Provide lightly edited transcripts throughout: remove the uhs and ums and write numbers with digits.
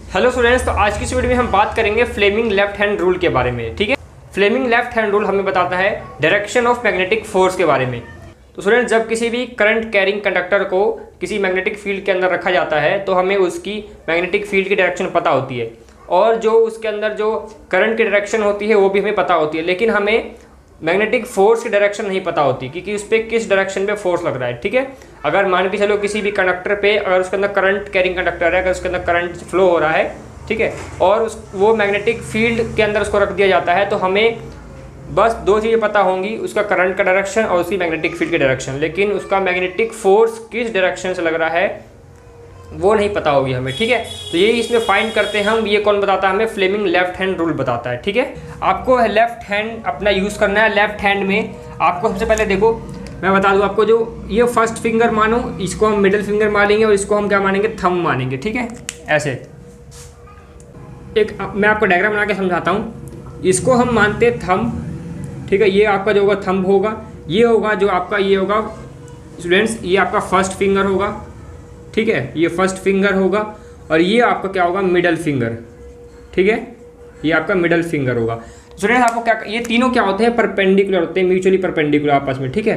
Hello students, तो आज की इस वीडियो में हम बात करेंगे फ्लेमिंग लेफ्ट हैंड रूल के बारे में। ठीक है, फ्लेमिंग लेफ्ट हैंड रूल हमें बताता है डायरेक्शन ऑफ मैग्नेटिक फोर्स के बारे में। तो स्टूडेंट्स, जब किसी भी करंट कैरिंग कंडक्टर को किसी मैग्नेटिक फील्ड के अंदर रखा जाता है तो हमें उसकी मैग्नेटिक फील्ड की डायरेक्शन पता होती है और जो उसके अंदर जो करंट की डायरेक्शन होती है वो भी हमें पता होती है, लेकिन हमें मैग्नेटिक फोर्स की डायरेक्शन नहीं पता होती कि उस पर किस डायरेक्शन पे फोर्स लग रहा है। ठीक है, अगर मान के चलो किसी भी कंडक्टर पे अगर उसके अंदर करंट कैरिंग कंडक्टर है, अगर उसके अंदर करंट फ्लो हो रहा है, ठीक है, और वो मैग्नेटिक फील्ड के अंदर उसको रख दिया जाता है, तो हमें बस दो चीज़ें पता होंगी, उसका करंट का डायरेक्शन और उसकी मैग्नेटिक फील्ड की डायरेक्शन, लेकिन उसका मैग्नेटिक फोर्स किस डायरेक्शन से लग रहा है वो नहीं पता होगी हमें। ठीक है, तो यही इसमें फाइंड करते हैं हम। ये कौन बताता है हमें? फ्लेमिंग लेफ्ट हैंड रूल बताता है। ठीक है, आपको लेफ्ट हैंड अपना यूज़ करना है। लेफ्ट हैंड में आपको सबसे पहले देखो, मैं बता दूं आपको, जो ये फर्स्ट फिंगर मानो, इसको हम मिडिल फिंगर मानेंगे और इसको हम क्या मानेंगे? थंब मानेंगे। ठीक है, ऐसे एक मैं आपको डायग्राम बना के समझाता हूँ। इसको हम मानते हैं थंब। ठीक है, ये आपका जो होगा थंब होगा, ये होगा जो आपका ये होगा स्टूडेंट्स, ये आपका फर्स्ट फिंगर होगा। ठीक है, ये फर्स्ट फिंगर होगा और ये आपका क्या होगा? Middle finger. ठीक है, ये आपका मिडल फिंगर होगा। स्टूडेंट्स, आपको क्या, ये तीनों क्या होते हैं? परपेंडिकुलर होते हैं, म्यूचुअली परपेंडिकुलर आपस में। ठीक है,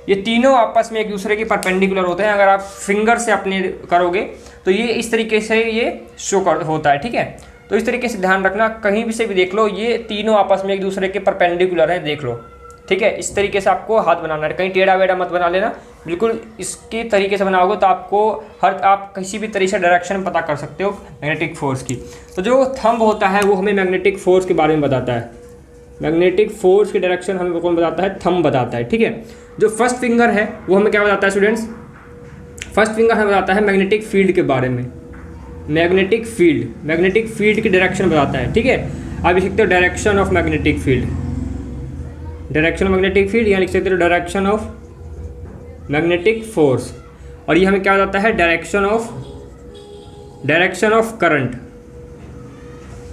ये तीनों आपस में एक दूसरे के परपेंडिकुलर होते हैं। अगर आप फिंगर से अपने करोगे तो ये इस तरीके से ये शो होता है। ठीक है, तो इस तरीके से ध्यान रखना, कहीं भी से भी देख लो, ये तीनों आपस में एक दूसरे के परपेंडिकुलर है, देख लो। ठीक है, इस तरीके से आपको हाथ बनाना है, कहीं टेढ़ा वेढ़ा मत बना लेना, बिल्कुल इसके तरीके से बनाओगे तो आपको आप किसी भी तरीके से डायरेक्शन पता कर सकते हो मैग्नेटिक फोर्स की। तो जो थंब होता है वो हमें मैग्नेटिक फोर्स के बारे में बताता है। मैग्नेटिक फोर्स की डायरेक्शन हमें कौन बताता है? थंब बताता है। ठीक है, जो फर्स्ट फिंगर है वो हमें क्या बताता है स्टूडेंट्स? फर्स्ट फिंगर हमें बताता है मैग्नेटिक फील्ड के बारे में। मैग्नेटिक फील्ड की डायरेक्शन बताता है। ठीक है, आप लिख सकते हो direction of magnetic field, direction of magnetic field, यहाँ लिख सकते हो डायरेक्शन ऑफ मैग्नेटिक फोर्स। और ये हमें क्या बताता है? डायरेक्शन ऑफ करंट,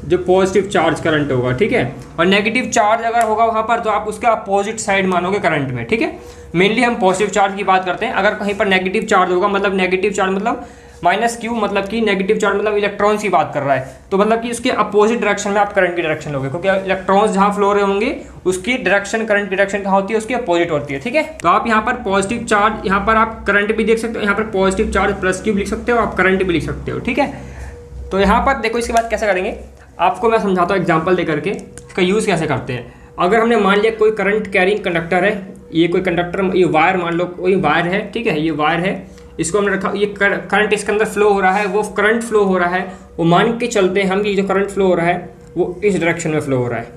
जो पॉजिटिव चार्ज करंट होगा। ठीक है, और नेगेटिव चार्ज अगर होगा वहाँ पर तो आप उसका अपोजिट साइड मानोगे करंट में। ठीक है, मेनली हम पॉजिटिव चार्ज की बात करते हैं। अगर कहीं पर नेगेटिव चार्ज होगा, मतलब नेगेटिव चार्ज मतलब माइनस क्यू, मतलब कि नेगेटिव चार्ज मतलब इलेक्ट्रॉन्स की बात कर रहा है, तो मतलब कि उसके अपोजिट डायरेक्शन में आप करंट की डायरेक्शन लोगे, क्योंकि इलेक्ट्रॉन्स जहाँ फ्लो रहे होंगे उसकी डायरेक्शन, करंट की डायरेक्शन कहाँ होती है? उसकी अपोजिट होती है। ठीक है, तो आप यहाँ पर पॉजिटिव चार्ज, यहाँ पर आप करंट भी देख सकते हो, यहाँ पर पॉजिटिव चार्ज प्लस क्यू लिख सकते हो, आप करंट भी लिख सकते हो। ठीक है, तो यहाँ पर देखो, इसके बाद कैसे करेंगे आपको मैं समझाता हूँ एग्जाम्पल दे करके, इसका यूज़ कैसे करते हैं। अगर हमने मान लिया कोई करंट कैरिंग कंडक्टर है, ये कोई कंडक्टर, ये वायर मान लो, कोई वायर है। ठीक है, ये वायर है, इसको हमने रखा, ये करंट इसके अंदर फ्लो हो रहा है, वो करंट फ्लो हो रहा है, वो मान के चलते हैं हम कि जो करंट फ्लो हो रहा है वो इस डायरेक्शन में फ्लो हो रहा है।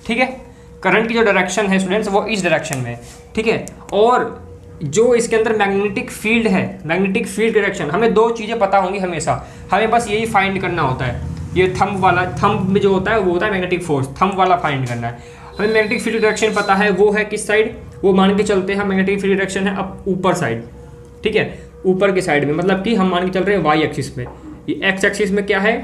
ठीक है, करंट की जो डायरेक्शन है स्टूडेंट्स वो इस डायरेक्शन में है। ठीक है, और जो इसके अंदर मैग्नेटिक फील्ड है, मैग्नेटिक फील्ड डायरेक्शन, हमें दो चीज़ें पता होंगी हमेशा, हमें बस यही फाइंड करना होता है। ये थंब वाला, थंब में जो होता है वो होता है मैग्नेटिक फोर्स, थंब वाला फाइंड करना है हमें। मैग्नेटिक फील्ड डायरेक्शन पता है, वो है किस साइड? वो मान के चलते हैं मैग्नेटिक फील्ड डायरेक्शन है अब ऊपर साइड। ठीक है, ऊपर की साइड में, मतलब कि हम मान के चल रहे हैं वाई एक्सिस में। ये एक्स एक्सिस में क्या है?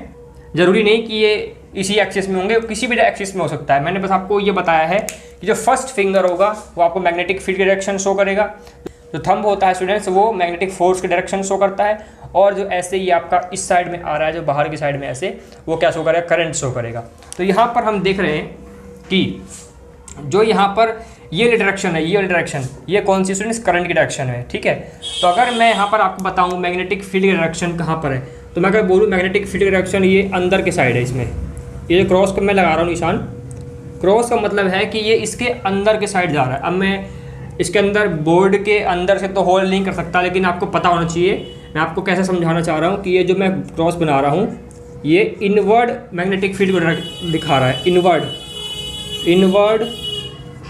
जरूरी नहीं कि ये इसी एक्सिस में होंगे, किसी भी एक्सिस में हो सकता है। मैंने बस आपको ये बताया है कि जो फर्स्ट फिंगर होगा वो आपको मैग्नेटिक फील्ड की डायरेक्शन शो करेगा, जो थंब होता है स्टूडेंट्स वो मैग्नेटिक फोर्स की डायरेक्शन शो करता है, और जो ऐसे ही आपका इस साइड में आ रहा है, जो बाहर की साइड में ऐसे, वो क्या शो करेगा? करंट शो करेगा। तो यहाँ पर हम देख रहे हैं कि जो यहाँ पर ये डायरेक्शन है, ये डायरेक्शन, ये कौन सी स्टूडेंट्स? करंट की डायरेक्शन है। ठीक है, तो अगर मैं यहाँ पर आपको बताऊँ मैग्नेटिक फील्ड की डायरेक्शन कहाँ पर है, तो मैं अगर बोलूँ मैग्नेटिक फील्ड की डायरेक्शन ये अंदर के साइड है, इसमें ये जो क्रॉस का मैं लगा रहा हूँ निशान, क्रॉस का मतलब है कि ये इसके अंदर के साइड जा रहा है। अब मैं इसके अंदर बोर्ड के अंदर से तो होल्ड नहीं कर सकता, लेकिन आपको पता होना चाहिए। मैं आपको कैसे समझाना चाह रहा हूँ कि ये जो मैं क्रॉस बना रहा हूँ ये इनवर्ड मैग्नेटिक फील्ड को दिखा रहा है, इनवर्ड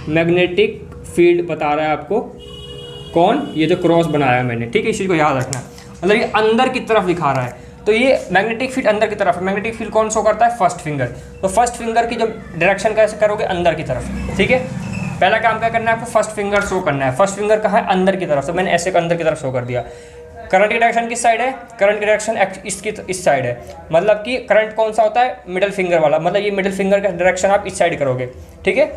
मैग्नेटिक फील्ड बता रहा है आपको। कौन? ये जो क्रॉस बनाया है मैंने। ठीक है, इस चीज़ को याद रखना, मतलब ये अंदर की तरफ दिखा रहा है, तो ये मैग्नेटिक फील्ड अंदर की तरफ है। मैग्नेटिक फील्ड कौन शो करता है? First finger. तो फर्स्ट फिंगर की जो डायरेक्शन कैसे करोगे? अंदर की तरफ। ठीक है, पहला काम क्या करना है आपको? फर्स्ट फिंगर शो करना है। फर्स्ट फिंगर कहाँ है? अंदर की तरफ। तो मैंने ऐसे अंदर की तरफ शो कर दिया। करंट की डायरेक्शन किस साइड है? करंट की डायरेक्शन इस साइड है, मतलब कि करंट कौन सा होता है? मिडिल फिंगर वाला, मतलब ये मिडिल फिंगर का डायरेक्शन आप इस साइड करोगे। ठीक है,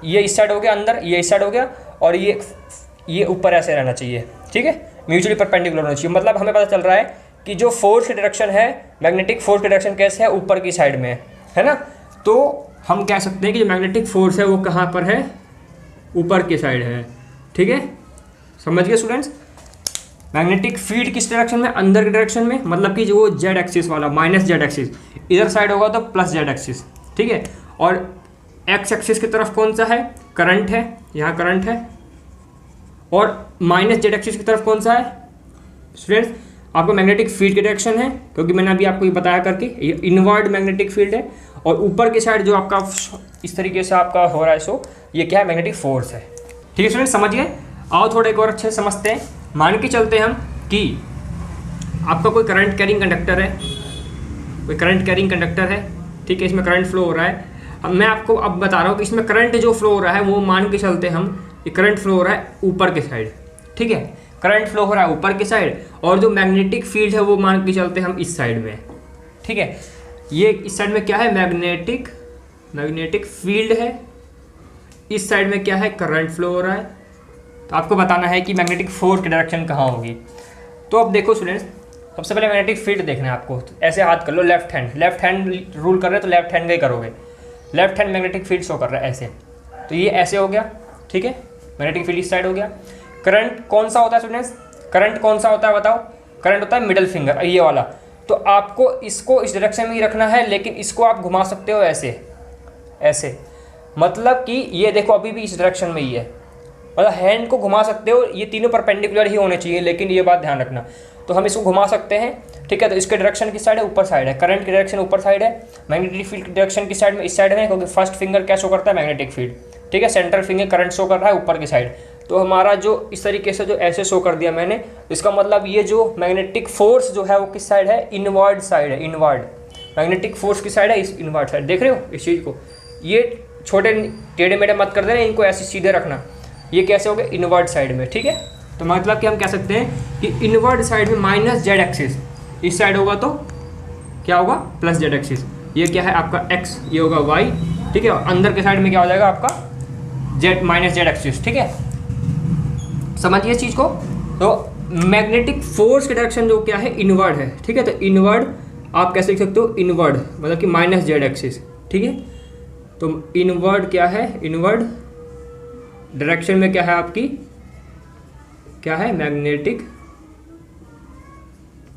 ये इस साइड हो गया अंदर, ये इस साइड हो गया, और ये ऊपर ऐसे रहना चाहिए। ठीक है, म्यूचुअली परपेंडिकुलर होना चाहिए। मतलब हमें पता चल रहा है कि जो फोर्स की डायरेक्शन है, मैग्नेटिक फोर्स की डायरेक्शन कैसे है, ऊपर की साइड में है ना। तो हम कह सकते हैं कि जो मैग्नेटिक फोर्स है वो कहाँ पर है, ऊपर की साइड है। ठीक है, समझ गए स्टूडेंट्स। मैग्नेटिक फील्ड किस डायरेक्शन में, अंदर की डायरेक्शन में, मतलब कि जो जेड एक्सिस वाला माइनस जेड एक्सिस, इधर साइड होगा तो प्लस जेड एक्सिस। ठीक है, और एक्स एक्सिस की तरफ कौन सा है, करंट है, यहाँ करंट है, और माइनस जेड एक्सिस की तरफ कौन सा है स्टूडेंट्स, आपको मैग्नेटिक फील्ड की डायरेक्शन है, क्योंकि मैंने अभी आपको ये बताया करके, ये इनवर्ड मैग्नेटिक फील्ड है। और ऊपर की साइड जो आपका इस तरीके से आपका हो रहा है, सो ये क्या है, मैग्नेटिक फोर्स है। ठीक है स्टूडेंट्स, समझ गए। आओ थोड़ा एक और अच्छे से समझते हैं। मान के चलते हम कि आपका कोई करंट कैरिंग कंडक्टर है, कोई करंट कैरिंग कंडक्टर है। ठीक है, इसमें करंट फ्लो हो रहा है। अब मैं आपको अब बता रहा हूँ कि इसमें करंट जो फ्लो हो रहा है वो मान के चलते हम, ये करंट फ्लो हो रहा है ऊपर की साइड। ठीक है, करंट फ्लो हो रहा है ऊपर की साइड, और जो मैग्नेटिक फील्ड है वो मान के चलते हम इस साइड में। ठीक है, ये इस साइड में क्या है, मैग्नेटिक फील्ड है, इस साइड में क्या है, करंट फ्लो हो रहा है। तो आपको बताना है कि मैग्नेटिक फोर्स की डायरेक्शन कहाँ होगी। तो अब देखो स्टूडेंट्स, सबसे पहले मैग्नेटिक फील्ड देखना है आपको। तो ऐसे हाथ कर लो, लेफ्ट हैंड रूल कर रहे हैं तो लेफ्ट हैंड का ही करोगे। Left hand magnetic field show कर रहा है ऐसे, तो ये ऐसे हो गया। ठीक है, मैग्नेटिक फील्ड इस साइड हो गया। करंट कौन सा होता है स्टूडेंट्स, करंट कौन सा होता है बताओ, करंट होता है मिडल फिंगर, ये वाला। तो आपको इसको इस डायरेक्शन में ही रखना है, लेकिन इसको आप घुमा सकते हो ऐसे ऐसे, मतलब कि ये देखो अभी भी इस डायरेक्शन में ही है, मतलब हैंड को घुमा सकते हो। ये तीनों परपेंडिकुलर ही होने चाहिए, लेकिन ये बात ध्यान रखना। तो हम इसको घुमा सकते हैं। ठीक है, तो इसके डायरेक्शन किस साइड है, ऊपर साइड है। करंट की डायरेक्शन ऊपर साइड है, मैग्नेटिक फील्ड की डायरेक्शन किस साइड में, इस साइड में, क्योंकि फर्स्ट फिंगर क्या शो करता है, मैग्नेटिक फील्ड। ठीक है, सेंट्रल फिंगर करंट शो कर रहा है ऊपर की साइड। तो हमारा जो इस तरीके से जो ऐसे शो कर दिया मैंने, इसका मतलब ये जो मैग्नेटिक फोर्स जो है वो किस साइड है, इनवर्ड साइड है। इनवर्ड मैग्नेटिक फोर्स की साइड है, इस इनवर्ड साइड। देख रहे हो इस चीज़ को, ये छोटे टेढ़े मेढ़े मत कर देना, इनको ऐसे सीधे रखना। ये कैसे हो गया, इनवर्ड साइड में। ठीक है, तो मतलब कि हम कह सकते हैं कि इनवर्ड साइड में माइनस जेड एक्सिस, इस साइड होगा तो क्या होगा, प्लस जेड एक्सिस। ये क्या है आपका एक्स, ये होगा वाई। ठीक है, और अंदर के साइड में क्या हो जाएगा आपका जेड माइनस जेड एक्सिस। ठीक है, समझिए इस चीज़ को। तो मैग्नेटिक फोर्स की डायरेक्शन जो क्या है, इनवर्ड है। ठीक है, तो इनवर्ड आप कैसे लिख सकते हो, इनवर्ड मतलब कि माइनस जेड एक्सिस। ठीक है, तो इनवर्ड क्या है, इनवर्ड डायरेक्शन में क्या है आपकी, क्या है,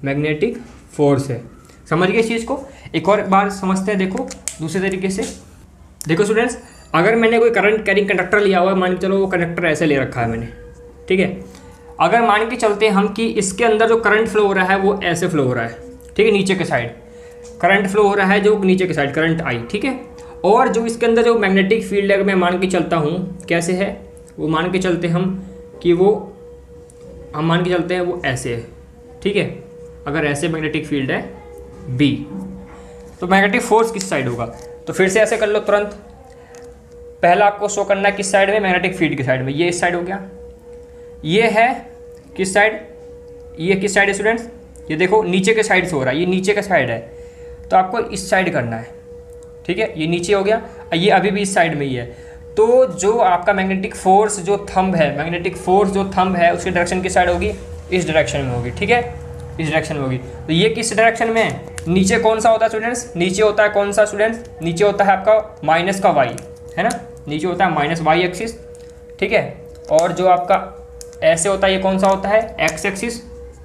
मैग्नेटिक फोर्स है। समझ गए इस चीज़ को। एक और बार समझते हैं, देखो दूसरे तरीके से। देखो स्टूडेंट्स, अगर मैंने कोई करंट कैरिंग कंडक्टर लिया हुआ है, मान के चलो वो कंडक्टर ऐसे ले रखा है मैंने। ठीक है, अगर मान के चलते हैं हम कि इसके अंदर जो करंट फ्लो हो रहा है वो ऐसे फ्लो हो रहा है। ठीक है, नीचे के साइड करंट फ्लो हो रहा है, जो नीचे के साइड करंट आई। ठीक है, और जो इसके अंदर जो मैग्नेटिक फील्ड है, मैं मान के चलता हूँ कैसे है, वो मान के चलते हम कि हम मान के चलते हैं वो ऐसे है। ठीक है, अगर ऐसे मैग्नेटिक फील्ड है बी, तो मैग्नेटिक फोर्स किस साइड होगा। तो फिर से ऐसे कर लो तुरंत। पहला आपको शो करना है किस साइड में, मैग्नेटिक फील्ड की साइड में। ये इस साइड हो गया, ये है किस साइड, ये किस साइड है स्टूडेंट्स, ये देखो नीचे के साइड से हो रहा है, ये नीचे का साइड है, तो आपको इस साइड करना है। ठीक है, ये नीचे हो गया, ये अभी भी इस साइड में ही है। तो जो आपका मैग्नेटिक फोर्स जो थंब है, मैग्नेटिक फोर्स जो थंब है उसकी डायरेक्शन किस साइड होगी, इस डायरेक्शन में होगी। ठीक है, इस डायरेक्शन में होगी। तो ये किस डायरेक्शन में है, नीचे कौन सा होता है स्टूडेंट्स, नीचे होता है कौन सा स्टूडेंट्स, नीचे होता है आपका माइनस का वाई, है ना, नीचे होता है माइनस वाई एक्सिस। ठीक है, और जो आपका ऐसे होता है ये कौन सा होता है, एक्स एक्सिस,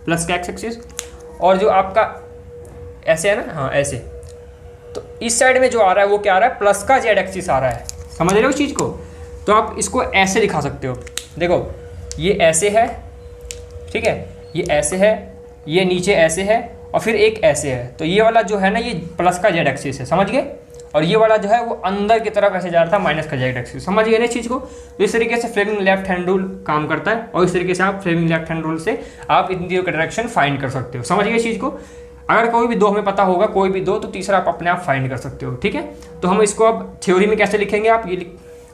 प्लस का एक्स एक्सिस। और जो आपका ऐसे है ना, हाँ ऐसे, तो इस साइड में जो आ रहा है वो क्या आ रहा है, प्लस का जेड एक्सिस आ रहा है। समझ रहे हो उस चीज़ को। तो आप इसको ऐसे दिखा सकते हो, देखो ये ऐसे है। ठीक है, ये ऐसे है, ये नीचे ऐसे है, और फिर एक ऐसे है। तो ये वाला जो है ना, ये प्लस का जेड एक्सिस है, समझ गए। और ये वाला जो है वो अंदर की तरफ ऐसे जा रहा था, माइनस का जेड एक्सिस। समझ गए ना इस चीज़ को। तो इस तरीके से फ्लेमिंग लेफ्ट हैंड रूल काम करता है, और इस तरीके से आप फ्लेमिंग लेफ्ट हैंड रूल से आप इन तीनों का डायरेक्शन फाइंड कर सकते हो। समझ गए इस चीज़ को। अगर कोई भी दो हमें पता होगा, कोई भी दो, तो तीसरा आप अपने आप फाइंड कर सकते हो। ठीक है, तो हम इसको अब थ्योरी में कैसे लिखेंगे आप ये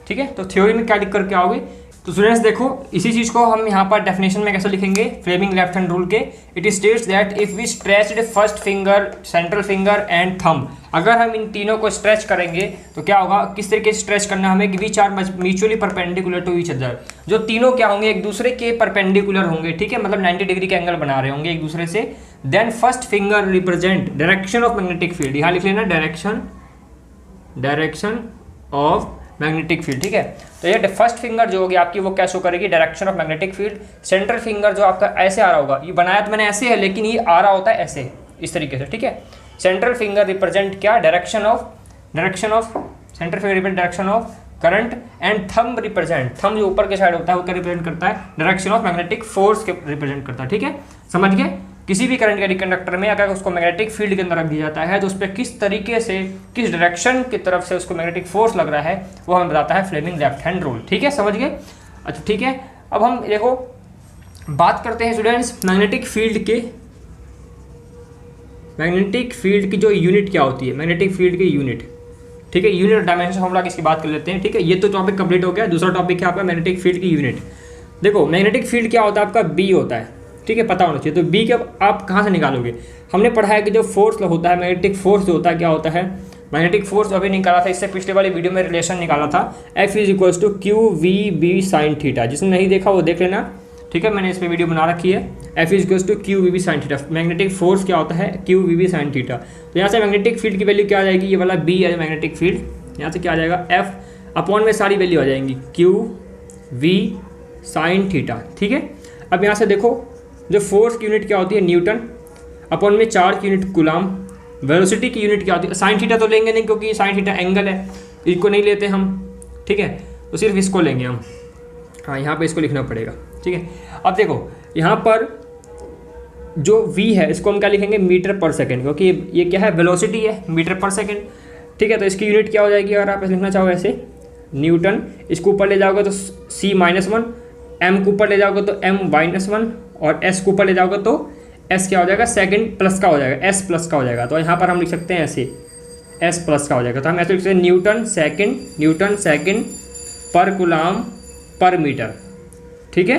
ठीक है, तो थ्योरी में क्या लिख करके आओगे, तो स्टूडेंट्स देखो इसी चीज़ को हम यहाँ पर डेफिनेशन में कैसे लिखेंगे, फ्लेमिंग लेफ्ट हैंड रूल के। It states that if we stretched first finger, central finger and thumb, अगर हम इन तीनों को स्ट्रेच करेंगे तो क्या होगा, किस तरीके से स्ट्रेच करना है हमें, which are mutually perpendicular to each other. जो तीनों क्या होंगे, एक दूसरे के परपेंडिकुलर होंगे। ठीक है, मतलब 90 डिग्री के एंगल बना रहे होंगे एक दूसरे से, then first finger represent direction of magnetic field, यहाँ लिख लेना डायरेक्शन ऑफ मैग्नेटिक फील्ड, ठीक है। तो ये फर्स्ट फिंगर जो होगी आपकी वो क्या शो करेगी, direction of magnetic field. Central finger जो आपका ऐसे आ रहा होगा, ये बनाया तो मैंने ऐसे है लेकिन ये आ रहा होता है ऐसे, इस तरीके से, ठीक है। सेंट्रल फिंगर रिप्रेजेंट क्या, direction of central finger represent direction of current, and thumb represent, thumb जो ऊपर के साइड होता है वो क्या रिप्रेजेंट करता है, डायरेक्शन ऑफ मैग्नेटिक फोर्स के रिप्रेजेंट करता है, ठीक है। समझ गए। किसी भी करंट के कंडक्टर में अगर उसको मैग्नेटिक फील्ड के अंदर रख दिया जाता है तो उस पर किस तरीके से, किस डायरेक्शन की तरफ से उसको मैग्नेटिक फोर्स लग रहा है वो हमें बताता है फ्लेमिंग लेफ्ट हैंड रूल, ठीक है। समझ गए। अच्छा ठीक है, अब हम देखो बात करते हैं स्टूडेंट्स मैग्नेटिक फील्ड की जो यूनिट क्या होती है, मैग्नेटिक फील्ड की यूनिट, ठीक है। यूनिट डायमेंशन फॉर्मूला किसकी बात कर लेते हैं, ठीक है। ये तो टॉपिक कंप्लीट हो गया। दूसरा टॉपिक है आपका मैग्नेटिक फील्ड की यूनिट। देखो मैग्नेटिक फील्ड क्या होता है आपका, बी होता है, ठीक है, पता होना चाहिए। तो बी के आप कहाँ से निकालोगे, हमने पढ़ा है कि जो फोर्स होता है, मैग्नेटिक फोर्स जो होता है क्या होता है, मैग्नेटिक फोर्स अभी निकाला था, इससे पिछले वाली वीडियो में रिलेशन निकाला था, F = QVB sin थीटा। जिसने नहीं देखा वो देख लेना, ठीक है, मैंने इस पर वीडियो बना रखी है। F = QVB sin theta, magnetic force क्या होता है, QVB sin थीटा। तो यहाँ से मैग्नेटिक फील्ड की वैल्यू क्या आ जाएगी, ये वाला बी है मैग्नेटिक फील्ड, यहाँ से क्या आ जाएगा F अपॉन में सारी वैल्यू आ जाएंगी QV sin थीटा, ठीक है। अब यहाँ से देखो जो फोर्स की यूनिट क्या होती है, न्यूटन, अपॉन में चार्ज की यूनिट कूलम, वेलोसिटी की यूनिट क्या होती है, साइन थीटा तो लेंगे नहीं क्योंकि साइन थीटा एंगल है, इसको नहीं लेते हम, ठीक है, तो सिर्फ इसको लेंगे हम। हाँ यहाँ पे इसको लिखना पड़ेगा, ठीक है। अब देखो यहाँ पर जो v है इसको हम क्या लिखेंगे, मीटर पर सेकेंड, क्योंकि ये क्या है, वेलोसिटी है, मीटर पर सेकेंड, ठीक है। तो इसकी यूनिट क्या हो जाएगी, अगर आप लिखना चाहो ऐसे, न्यूटन, इसको ऊपर ले जाओगे तो C-1, m को ऊपर ले जाओगे तो m-1, और s को ऊपर ले जाओगे तो s क्या हो जाएगा, सेकंड प्लस का हो जाएगा, s प्लस का हो जाएगा। तो यहाँ पर हम लिख सकते हैं ऐसे, s प्लस का हो जाएगा। तो हम ऐसे लिख सकते हैं newton second per coulomb per metre, ठीक है,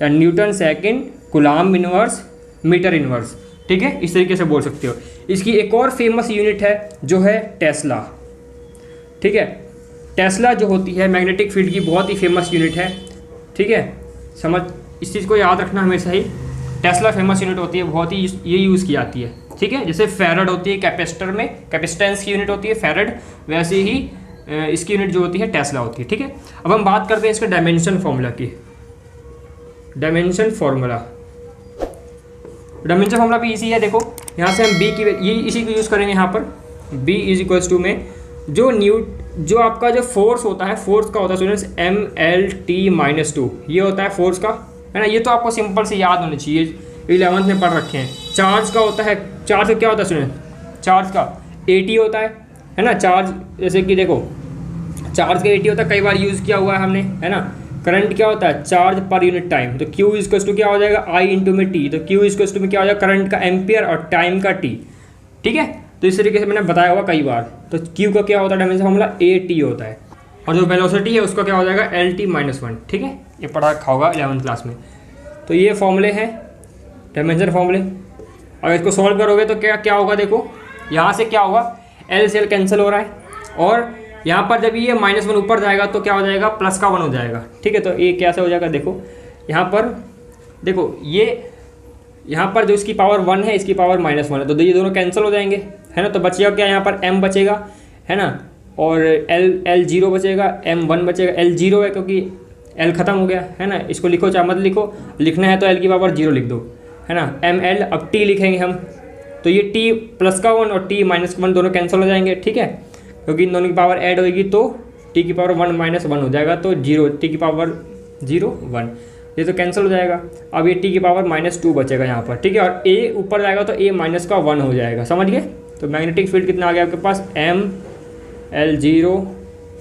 या newton second coulomb inverse metre inverse, ठीक है, इस तरीके से बोल सकते हो। इसकी एक और फेमस यूनिट है जो है टेस्ला, ठीक है। टेस्ला जो होती है मैग्नेटिक फील्ड की बहुत ही फेमस यूनिट है, ठीक है। समझ, इस चीज़ को याद रखना हमेशा ही, टेस्ला फेमस यूनिट होती है, बहुत ही ये यूज़ की जाती है, ठीक है। जैसे फैरड होती है कैपेसिटर में, कैपेसिटेंस की यूनिट होती है फैरड, वैसे ही इसकी यूनिट जो होती है टेस्ला होती है, ठीक है। अब हम बात करते हैं इसके डायमेंशन फार्मूला की। डायमेंशन फार्मूला भी इजी है। देखो यहाँ से हम बी की ये इसी को यूज़ करेंगे यहाँ पर, B = में जो आपका जो फोर्स होता है, फोर्स का होता है स्टूडेंट्स MLT-2, ये होता है फोर्स का, है ना। ये तो आपको सिंपल से याद होनी चाहिए, 11th में पढ़ रखे हैं। चार्ज का होता है, चार्ज का क्या होता है स्टूडेंट, चार्ज का AT होता है ना। चार्ज जैसे कि देखो चार्ज का AT होता है, कई बार यूज़ किया हुआ है हमने, है ना। करंट क्या होता है, चार्ज पर यूनिट टाइम, तो Q = क्या हो जाएगा, I × T, तो Q = में क्या हो जाएगा, करंट का एम्पियर और टाइम का T, ठीक है। तो इस तरीके से मैंने बताया हुआ कई बार। तो Q का क्या होता है डायमेंशन फार्मूला, AT होता है, और जो वेलोसिटी है उसका क्या हो जाएगा LT-1, ठीक है। ये पढ़ा रखा होगा 11th क्लास में। तो ये फॉर्मूले हैं डायमेंशन फॉर्मूले। अगर इसको सॉल्व करोगे तो क्या होगा, देखो यहाँ से क्या होगा, L से L कैंसिल हो रहा है, और यहाँ पर जब ये -1 ऊपर जाएगा तो क्या हो जाएगा, +1 हो जाएगा, ठीक है। तो ये कैसे हो जाएगा, देखो यहाँ पर देखो ये यहाँ पर जो इसकी पावर 1 है, इसकी पावर -1 है, तो ये दोनों कैंसिल हो जाएंगे, है ना। तो बचेगा क्या, यहाँ पर m बचेगा, है ना, और L0 बचेगा, m1 बचेगा। L0 है क्योंकि L ख़त्म हो गया, है ना। इसको लिखो चाहे मत लिखो, लिखना है तो L की पावर 0 लिख दो, है ना। ML, अब T लिखेंगे हम, तो ये T +1 और T -1 दोनों कैंसिल हो जाएंगे, ठीक है, क्योंकि इन दोनों की पावर ऐड होगी तो T की पावर 1 -1 हो जाएगा, तो 0, T की पावर 0 1, ये तो कैंसिल हो जाएगा। अब ये T की पावर -2 बचेगा यहाँ पर, ठीक है, और A ऊपर जाएगा तो A -1 हो जाएगा, समझ गए। तो मैग्नेटिक फील्ड कितना आ गया आपके पास, ML0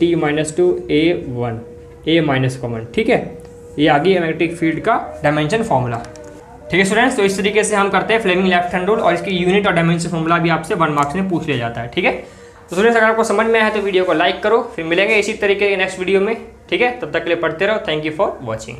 T-2 A1 A-1, ठीक है। ये आ गई मैग्नेटिक फील्ड का डायमेंशन फार्मूला, ठीक है स्टूडेंट्स। तो इस तरीके से हम करते हैं फ्लेमिंग लेफ्ट हैंड रूल, और इसकी यूनिट और डायमेंशन फार्मूला भी आपसे 1 मार्क्स में पूछ लिया जाता है, ठीक है। तो स्टूडेंट्स अगर आपको समझ में आया तो वीडियो को लाइक करो, फिर मिलेंगे इसी तरीके के नेक्स्ट वीडियो में, ठीक है। तब तक के लिए पढ़ते रहो। Thank you for watching.